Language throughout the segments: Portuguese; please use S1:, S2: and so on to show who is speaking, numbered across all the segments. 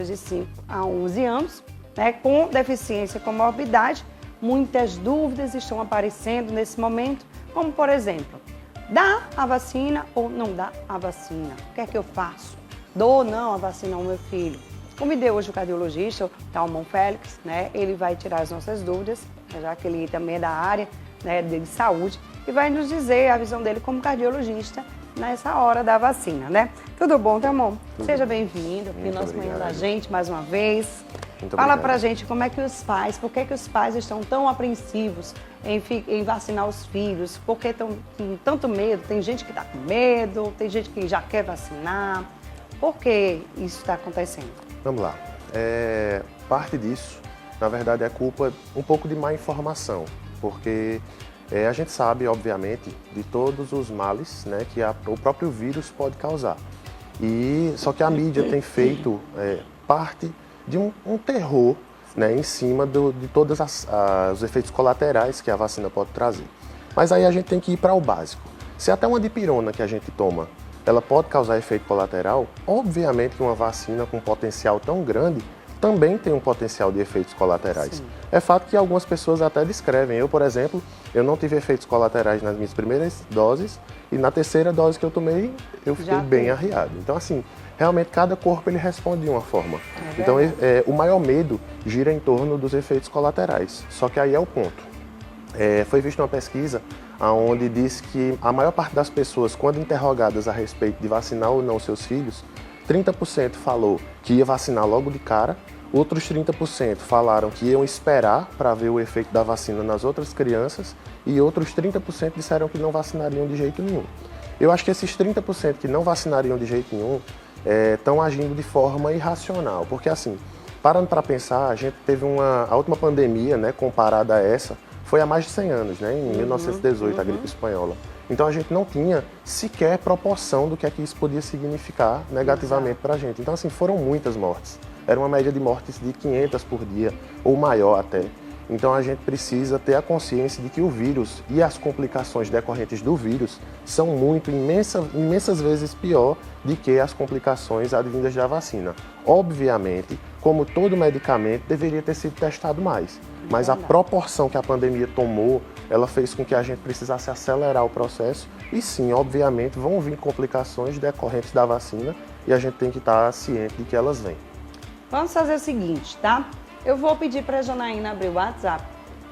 S1: de 5 a 11 anos, né, com deficiência e comorbidade. Muitas dúvidas estão aparecendo nesse momento, como por exemplo, dá a vacina ou não dá a vacina? O que é que eu faço? Dou ou não a vacina ao meu filho? Convidei hoje o cardiologista, o Talmon Félix, né? Ele vai tirar as nossas dúvidas, já que ele também é da área, né, de saúde, e vai nos dizer a visão dele como cardiologista nessa hora da vacina, né? Tudo bom, Talmon? Seja bem-vindo aqui no nosso Manhã da Gente mais uma vez. Fala pra gente como é que os pais, por que os pais estão tão apreensivos em vacinar os filhos? Por que estão com tanto medo? Tem gente que está com medo, tem gente que já quer vacinar. Por que isso está acontecendo?
S2: Vamos lá. Parte disso, na verdade, é culpa um pouco de má informação, porque a gente sabe, obviamente, de todos os males, né, que o próprio vírus pode causar. Só que a mídia tem feito parte de um terror, né, em cima de todos os efeitos colaterais que a vacina pode trazer. Mas aí a gente tem que ir para o básico. Se até uma dipirona que a gente toma, ela pode causar efeito colateral, obviamente que uma vacina com potencial tão grande também tem um potencial de efeitos colaterais. Sim. É fato que algumas pessoas até descrevem. Eu, por exemplo, eu não tive efeitos colaterais nas minhas primeiras doses e na terceira dose que eu tomei, eu fiquei bem arriado. Então, assim, realmente cada corpo ele responde de uma forma. Então, o maior medo gira em torno dos efeitos colaterais. Só que aí é o ponto. Foi vista uma pesquisa onde diz que a maior parte das pessoas, quando interrogadas a respeito de vacinar ou não seus filhos, 30% falou que ia vacinar logo de cara, outros 30% falaram que iam esperar para ver o efeito da vacina nas outras crianças e outros 30% disseram que não vacinariam de jeito nenhum. Eu acho que esses 30% que não vacinariam de jeito nenhum estão agindo de forma irracional, porque assim, parando para pensar, a gente teve a última pandemia, né, comparada a essa, foi há mais de 100 anos, né, em 1918, a gripe espanhola. Então a gente não tinha sequer proporção do que é que isso podia significar negativamente para a gente. Então assim, foram muitas mortes. Era uma média de mortes de 500 por dia, ou maior até. Então a gente precisa ter a consciência de que o vírus e as complicações decorrentes do vírus são imensas vezes pior do que as complicações advindas da vacina. Obviamente, como todo medicamento, deveria ter sido testado mais. Mas a proporção que a pandemia tomou, ela fez com que a gente precisasse acelerar o processo. E sim, obviamente, vão vir complicações decorrentes da vacina e a gente tem que estar ciente de que elas vêm.
S1: Vamos fazer o seguinte, tá? Eu vou pedir para a Janaína abrir o WhatsApp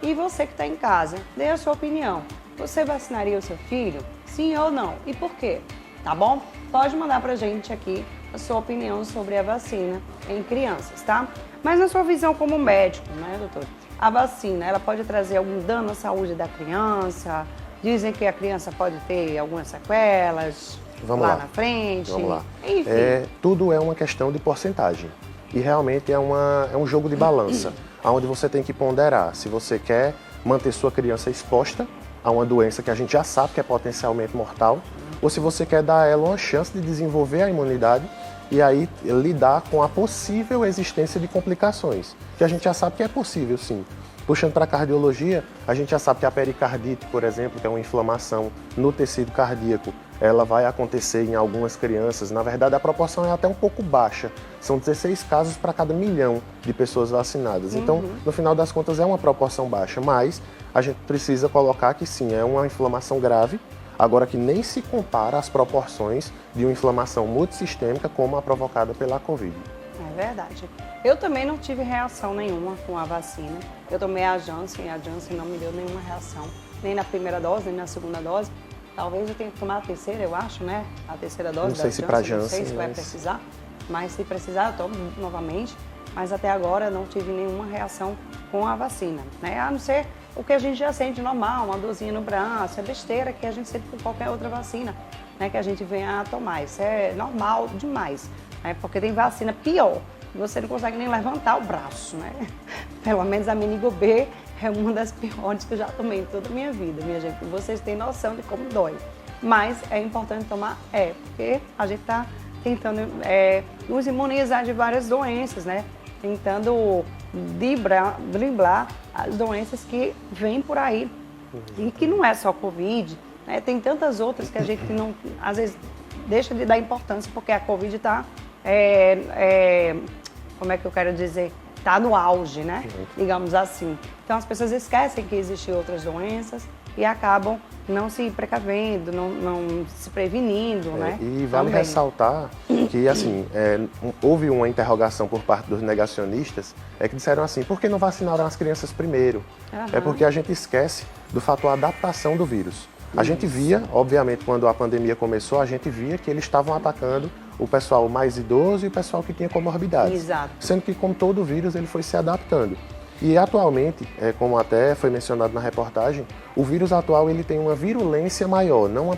S1: e você que está em casa, dê a sua opinião. Você vacinaria o seu filho? Sim ou não? E por quê? Tá bom? Pode mandar para a gente aqui a sua opinião sobre a vacina em crianças, tá? Mas na sua visão como médico, né, doutor? A vacina, ela pode trazer algum dano à saúde da criança? Dizem que a criança pode ter algumas sequelas na frente.
S2: Vamos lá.
S1: Enfim.
S2: Tudo é uma questão de porcentagem. E realmente é um jogo de balança, onde você tem que ponderar se você quer manter sua criança exposta a uma doença que a gente já sabe que é potencialmente mortal, ou se você quer dar a ela uma chance de desenvolver a imunidade e aí lidar com a possível existência de complicações, que a gente já sabe que é possível, sim. Puxando para a cardiologia, a gente já sabe que a pericardite, por exemplo, que é uma inflamação no tecido cardíaco, ela vai acontecer em algumas crianças. Na verdade, a proporção é até um pouco baixa. São 16 casos para cada 1 milhão de pessoas vacinadas. Então, no final das contas, é uma proporção baixa, mas a gente precisa colocar que sim, é uma inflamação grave, agora que nem se compara às proporções de uma inflamação multissistêmica como a provocada pela Covid.
S1: É verdade. Eu também não tive reação nenhuma com a vacina. Eu tomei a Janssen e a Janssen não me deu nenhuma reação, nem na primeira dose, nem na segunda dose. Talvez eu tenha que tomar a terceira, eu acho, né? A terceira dose
S2: não sei se para Janssen,
S1: não sei se vai precisar, mas se precisar eu tomo novamente. Mas até agora não tive nenhuma reação com a vacina, né? A não ser o que a gente já sente normal, uma dorzinha no braço, é besteira que a gente sente com qualquer outra vacina, né? Que a gente venha a tomar. Isso é normal demais, né? Porque tem vacina pior, você não consegue nem levantar o braço, né? Pelo menos a Minigo B é uma das piores que eu já tomei em toda a minha vida, minha gente. Vocês têm noção de como dói. Mas é importante tomar, porque a gente está tentando nos imunizar de várias doenças, né? Tentando driblar as doenças que vêm por aí. E que não é só Covid, né? Tem tantas outras que a gente não, às vezes, deixa de dar importância, porque a Covid está como é que eu quero dizer, está no auge, né? Digamos assim. Então as pessoas esquecem que existem outras doenças e acabam não se precavendo, não se prevenindo, né?
S2: E vale
S1: Também.
S2: ressaltar que, assim, houve uma interrogação por parte dos negacionistas, que disseram assim, por que não vacinaram as crianças primeiro? É porque a gente esquece do fator adaptação do vírus. A gente via, obviamente, quando a pandemia começou, a gente via que eles estavam atacando o pessoal mais idoso e o pessoal que tinha comorbidades.
S1: Exato.
S2: Sendo que, como todo vírus, ele foi se adaptando. E atualmente, como até foi mencionado na reportagem, o vírus atual ele tem uma virulência maior, não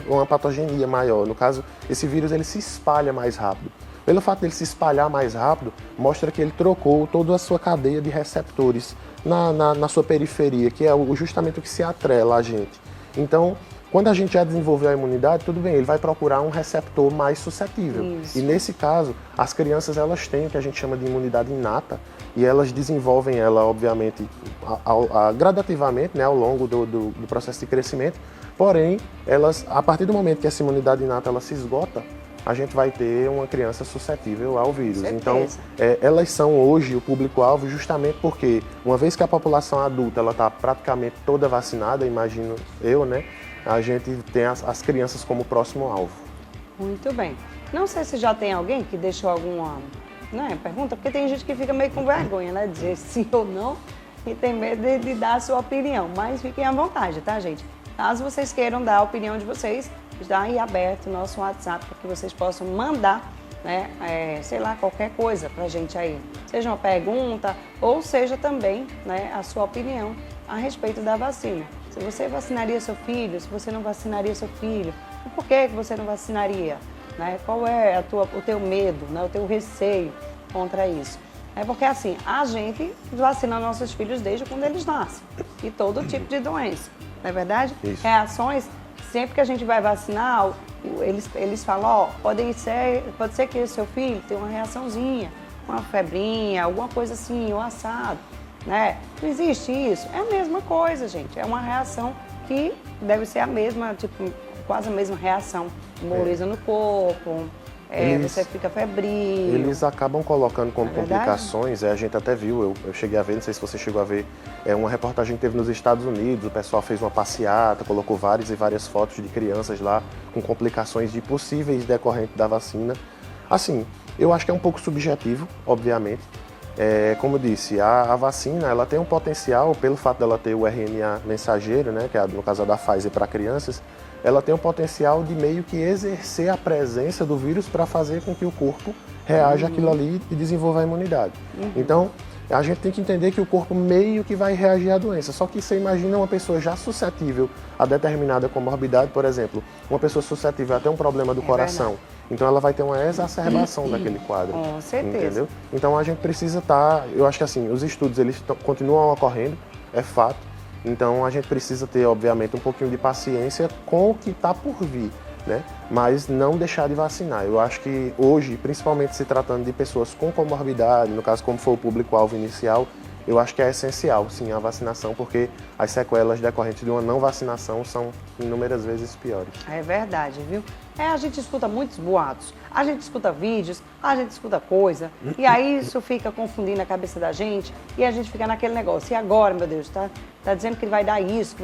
S2: uma patogenia maior. No caso, esse vírus ele se espalha mais rápido. Pelo fato dele se espalhar mais rápido, mostra que ele trocou toda a sua cadeia de receptores na sua periferia, que é justamente o que se atrela a gente. Então, quando a gente já desenvolveu a imunidade, tudo bem, ele vai procurar um receptor mais suscetível.
S1: Isso.
S2: E nesse caso, as crianças elas têm o que a gente chama de imunidade inata e elas desenvolvem ela, obviamente, gradativamente, né, ao longo do processo de crescimento. Porém, elas, a partir do momento que essa imunidade inata ela se esgota, a gente vai ter uma criança suscetível ao vírus. Então, elas são hoje o público-alvo justamente porque, uma vez que a população adulta ela está praticamente toda vacinada, imagino eu, né? A gente tem as crianças como próximo alvo.
S1: Muito bem. Não sei se já tem alguém que deixou alguma pergunta, porque tem gente que fica meio com vergonha, né? De dizer sim ou não e tem medo de dar a sua opinião. Mas fiquem à vontade, tá, gente? Caso vocês queiram dar a opinião de vocês, está aí aberto o nosso WhatsApp para que vocês possam mandar, né, sei lá, qualquer coisa pra gente aí. Seja uma pergunta ou seja também, né, a sua opinião a respeito da vacina. Se você vacinaria seu filho, se você não vacinaria seu filho, e por que você não vacinaria? Né? Qual é o teu medo, né, o teu receio contra isso? É porque assim, a gente vacina nossos filhos desde quando eles nascem. E todo tipo de doença, não é verdade?
S2: Isso.
S1: Reações, sempre que a gente vai vacinar, eles falam, pode ser que o seu filho tenha uma reaçãozinha, uma febrinha, alguma coisa assim, ou assado, né? Não existe isso. É a mesma coisa, gente. É uma reação que deve ser a mesma, tipo, quase a mesma reação. Moleza no corpo, você fica febril.
S2: Eles acabam colocando como complicações, a gente até viu, eu cheguei a ver, não sei se você chegou a ver, uma reportagem que teve nos Estados Unidos, o pessoal fez uma passeata, colocou várias fotos de crianças lá com complicações de possíveis decorrentes da vacina. Assim, eu acho que é um pouco subjetivo, obviamente. Como eu disse, a vacina ela tem um potencial, pelo fato dela ter o RNA mensageiro, né, que é no caso da Pfizer para crianças, ela tem o potencial de meio que exercer a presença do vírus para fazer com que o corpo reaja àquilo ali e desenvolva a imunidade. Então, a gente tem que entender que o corpo meio que vai reagir à doença. Só que você imagina uma pessoa já suscetível a determinada comorbidade, por exemplo, uma pessoa suscetível a ter um problema do coração. Verdade. Então ela vai ter uma exacerbação daquele quadro.
S1: Com certeza.
S2: Entendeu? Então a gente precisa estar, eu acho que assim, os estudos eles continuam ocorrendo, é fato. Então a gente precisa ter, obviamente, um pouquinho de paciência com o que está por vir, né? Mas não deixar de vacinar. Eu acho que hoje, principalmente se tratando de pessoas com comorbidade, no caso como foi o público-alvo inicial, eu acho que é essencial, sim, a vacinação, porque as sequelas decorrentes de uma não vacinação são inúmeras vezes piores. É
S1: verdade, viu? A gente escuta muitos boatos, a gente escuta vídeos, a gente escuta coisa, e aí isso fica confundindo a cabeça da gente, e a gente fica naquele negócio. E agora, meu Deus, tá dizendo que vai dar isso,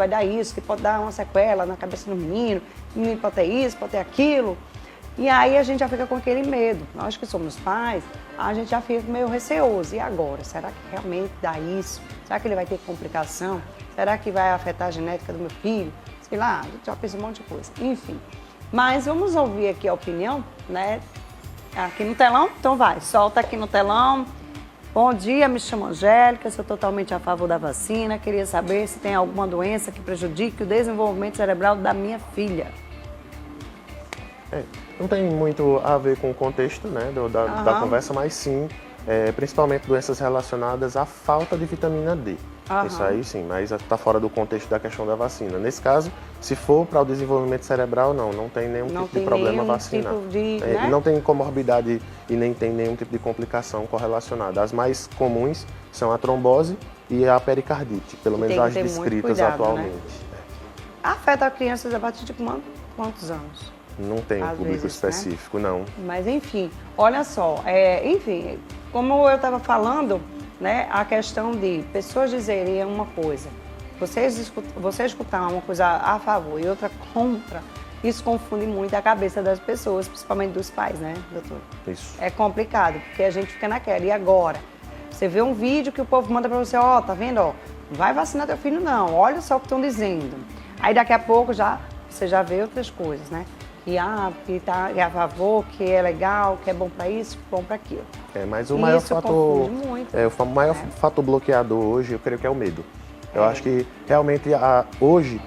S1: que pode dar uma sequela na cabeça do menino, o menino pode ter isso, pode ter aquilo. E aí a gente já fica com aquele medo. Nós que somos pais, a gente já fica meio receoso. E agora? Será que realmente dá isso? Será que ele vai ter complicação? Será que vai afetar a genética do meu filho? Sei lá, a gente já pensa um monte de coisa. Enfim. Mas vamos ouvir aqui a opinião, né? Aqui no telão? Então vai, solta aqui no telão. Bom dia, me chamo Angélica, sou totalmente a favor da vacina. Queria saber se tem alguma doença que prejudique o desenvolvimento cerebral da minha filha.
S2: Não tem muito a ver com o contexto, né, da conversa, mas sim, principalmente doenças relacionadas à falta de vitamina D. Isso aí sim, mas está fora do contexto da questão da vacina. Nesse caso, se for para o desenvolvimento cerebral, não tem nenhum tipo de problema vacinar. Né? Não tem comorbidade e nem tem nenhum tipo de complicação correlacionada. As mais comuns são a trombose e a pericardite, pelo menos as descritas atualmente. Né?
S1: Afeta crianças a partir de quantos anos?
S2: Não tem um público específico, né? Não.
S1: Mas enfim, olha só, como eu estava falando, né, a questão de pessoas dizerem uma coisa, você escutar uma coisa a favor e outra contra, isso confunde muito a cabeça das pessoas, principalmente dos pais, né, doutor?
S2: Isso.
S1: É complicado, porque a gente fica naquela. E agora? Você vê um vídeo que o povo manda pra você, ó, tá vendo, ó, não vai vacinar teu filho não, olha só o que estão dizendo. Aí daqui a pouco você já vê outras coisas, né? Que tá a favor, que é legal, que é bom pra isso, bom pra aquilo.
S2: Mas o maior fator,
S1: muito,
S2: o maior fator bloqueador hoje, eu creio que é o medo. Eu acho que realmente hoje,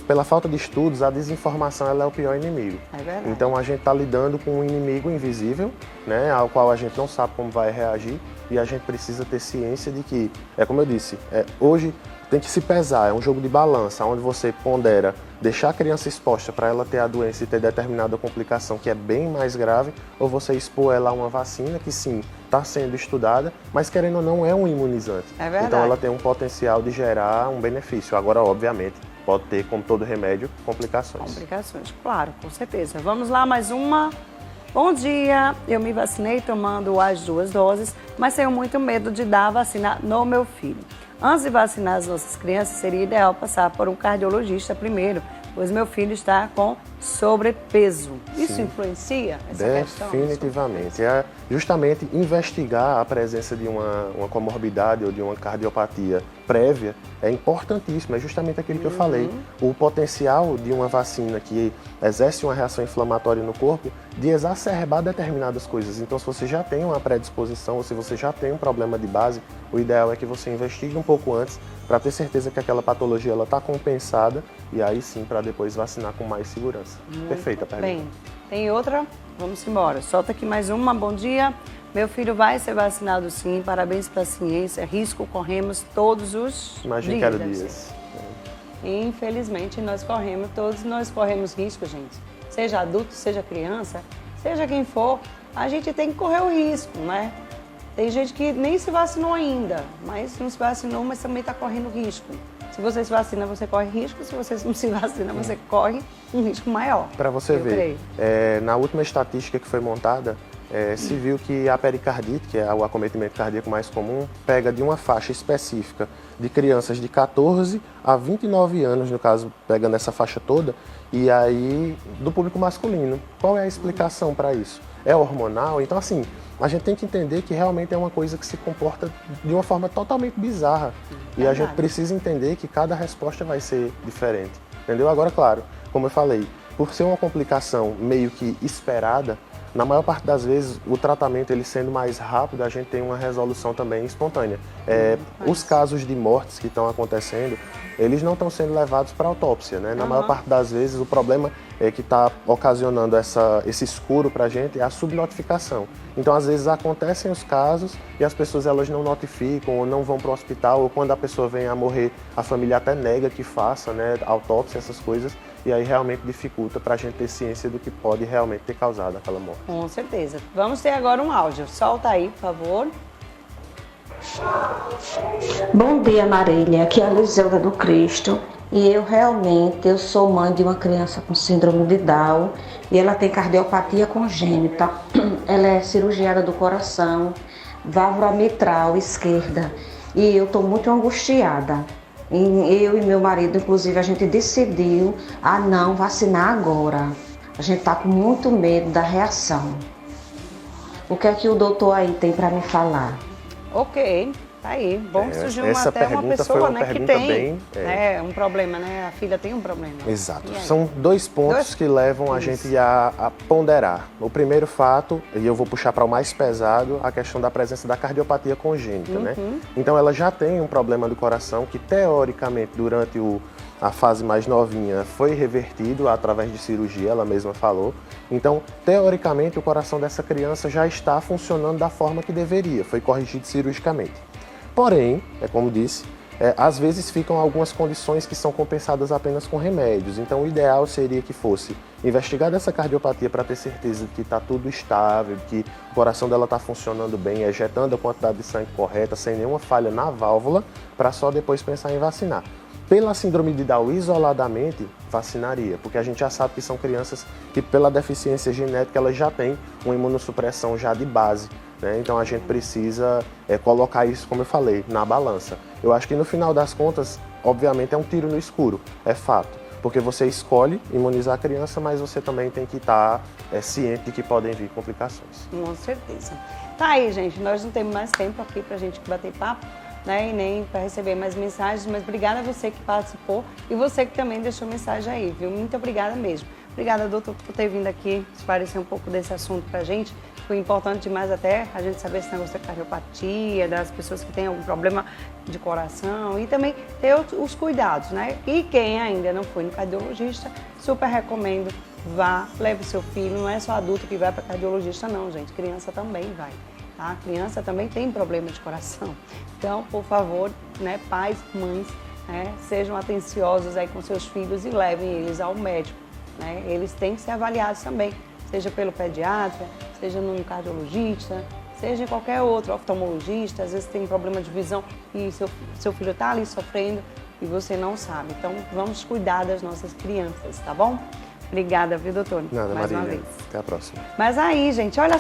S2: pela falta de estudos, a desinformação ela é o pior inimigo.
S1: É verdade.
S2: Então a gente está lidando com um inimigo invisível, né, ao qual a gente não sabe como vai reagir, e a gente precisa ter ciência de que, como eu disse, hoje tem que se pesar, é um jogo de balança, onde você pondera deixar a criança exposta para ela ter a doença e ter determinada complicação que é bem mais grave, ou você expor ela a uma vacina que sim, está sendo estudada, mas querendo ou não é um imunizante.
S1: É verdade.
S2: Então ela tem um potencial de gerar um benefício. Agora, obviamente, pode ter, como todo remédio, complicações.
S1: Complicações, claro, com certeza. Vamos lá, mais uma. Bom dia, eu me vacinei tomando as 2 doses, mas tenho muito medo de dar a vacina no meu filho. Antes de vacinar as nossas crianças, seria ideal passar por um cardiologista primeiro, pois meu filho está com sobrepeso. Isso influencia essa questão?
S2: Definitivamente. É justamente investigar a presença de uma comorbidade ou de uma cardiopatia prévia é importantíssimo. É justamente aquilo que eu falei. O potencial de uma vacina que exerce uma reação inflamatória no corpo de exacerbar determinadas coisas. Então, se você já tem uma predisposição ou se você já tem um problema de base, o ideal é que você investigue um pouco antes para ter certeza que aquela patologia está compensada e aí sim para depois vacinar com mais segurança. Perfeita a pergunta.
S1: Bem, tem outra? Vamos embora. Solta aqui mais uma. Bom dia. Meu filho vai ser vacinado sim. Parabéns para a ciência. Risco corremos todos os
S2: Imagina
S1: dias.
S2: que era dias.
S1: Infelizmente, todos nós corremos risco, gente. Seja adulto, seja criança, seja quem for, a gente tem que correr o risco, né? Tem gente que nem se vacinou ainda, mas não se vacinou, mas também está correndo risco. Se você se vacina, você corre risco. Se você não se vacina, você corre um risco maior.
S2: Para você ver, na última estatística que foi montada, se viu que a pericardite, que é o acometimento cardíaco mais comum, pega de uma faixa específica de crianças de 14 a 29 anos, no caso, pegando essa faixa toda, e aí do público masculino. Qual é a explicação para isso? É hormonal? Então, assim, a gente tem que entender que realmente é uma coisa que se comporta de uma forma totalmente bizarra. E a gente precisa entender que cada resposta vai ser diferente, entendeu? Agora, claro, como eu falei, por ser uma complicação meio que esperada, na maior parte das vezes, o tratamento ele sendo mais rápido, a gente tem uma resolução também espontânea. Os casos de mortes que estão acontecendo, eles não estão sendo levados para autópsia, né? Na maior parte das vezes, o problema que está ocasionando esse escuro para a gente é a subnotificação. Então, às vezes, acontecem os casos e as pessoas elas não notificam ou não vão para o hospital, ou quando a pessoa vem a morrer, a família até nega que faça, né, autópsia, essas coisas, e aí realmente dificulta para a gente ter ciência do que pode realmente ter causado aquela morte.
S1: Com certeza. Vamos ter agora um áudio. Solta aí, por favor.
S3: Bom dia, Marília. Aqui é a Liseuda do Cristo. E eu sou mãe de uma criança com síndrome de Down e ela tem cardiopatia congênita. Ela é cirurgiada do coração, válvula mitral esquerda. E eu estou muito angustiada. Eu e meu marido, inclusive, a gente decidiu a não vacinar agora. A gente está com muito medo da reação. O que é que o doutor aí tem para me falar?
S1: Ok, tá aí. Bom que surgiu
S2: essa
S1: até uma
S2: pergunta
S1: pessoa,
S2: foi uma
S1: né, que
S2: pergunta
S1: tem
S2: bem,
S1: um problema, né? A filha tem um problema.
S2: Exato. São 2 pontos que levam a gente a ponderar. O primeiro fato, e eu vou puxar para o mais pesado, a questão da presença da cardiopatia congênita, né? Então ela já tem um problema do coração que teoricamente durante a fase mais novinha foi revertido através de cirurgia, ela mesma falou. Então, teoricamente, o coração dessa criança já está funcionando da forma que deveria, foi corrigido cirurgicamente. Porém, como disse, às vezes ficam algumas condições que são compensadas apenas com remédios. Então, o ideal seria que fosse investigar essa cardiopatia para ter certeza de que está tudo estável, que o coração dela está funcionando bem, ejetando a quantidade de sangue correta, sem nenhuma falha na válvula, para só depois pensar em vacinar. Pela síndrome de Down isoladamente, vacinaria, porque a gente já sabe que são crianças que, pela deficiência genética, elas já têm uma imunossupressão já de base né? Então a gente precisa colocar isso, como eu falei, na balança. Eu acho que no final das contas, obviamente é um tiro no escuro, é fato. Porque você escolhe imunizar a criança, mas você também tem que estar ciente de que podem vir complicações.
S1: Com certeza. Tá aí, gente, nós não temos mais tempo aqui pra gente bater papo, né, e nem para receber mais mensagens, mas obrigada a você que participou e você que também deixou mensagem aí, viu? Muito obrigada mesmo. Obrigada, doutor, por ter vindo aqui esclarecer um pouco desse assunto pra gente. Foi importante demais até a gente saber esse negócio da cardiopatia, das pessoas que têm algum problema de coração e também ter os cuidados, né? E quem ainda não foi no cardiologista, super recomendo, vá, leve seu filho, não é só adulto que vai para cardiologista não, gente, criança também vai. Tá? A criança também tem problema de coração. Então, por favor, né, pais, mães, né, sejam atenciosos aí com seus filhos e levem eles ao médico. Né? Eles têm que ser avaliados também, seja pelo pediatra, seja num cardiologista, seja em qualquer outro oftalmologista. Às vezes tem problema de visão e seu filho está ali sofrendo e você não sabe. Então, vamos cuidar das nossas crianças, tá bom? Obrigada, viu, doutor?
S2: Nada,
S1: mais
S2: Marília.
S1: uma vez.
S2: Até a próxima.
S1: Mas aí, gente, olha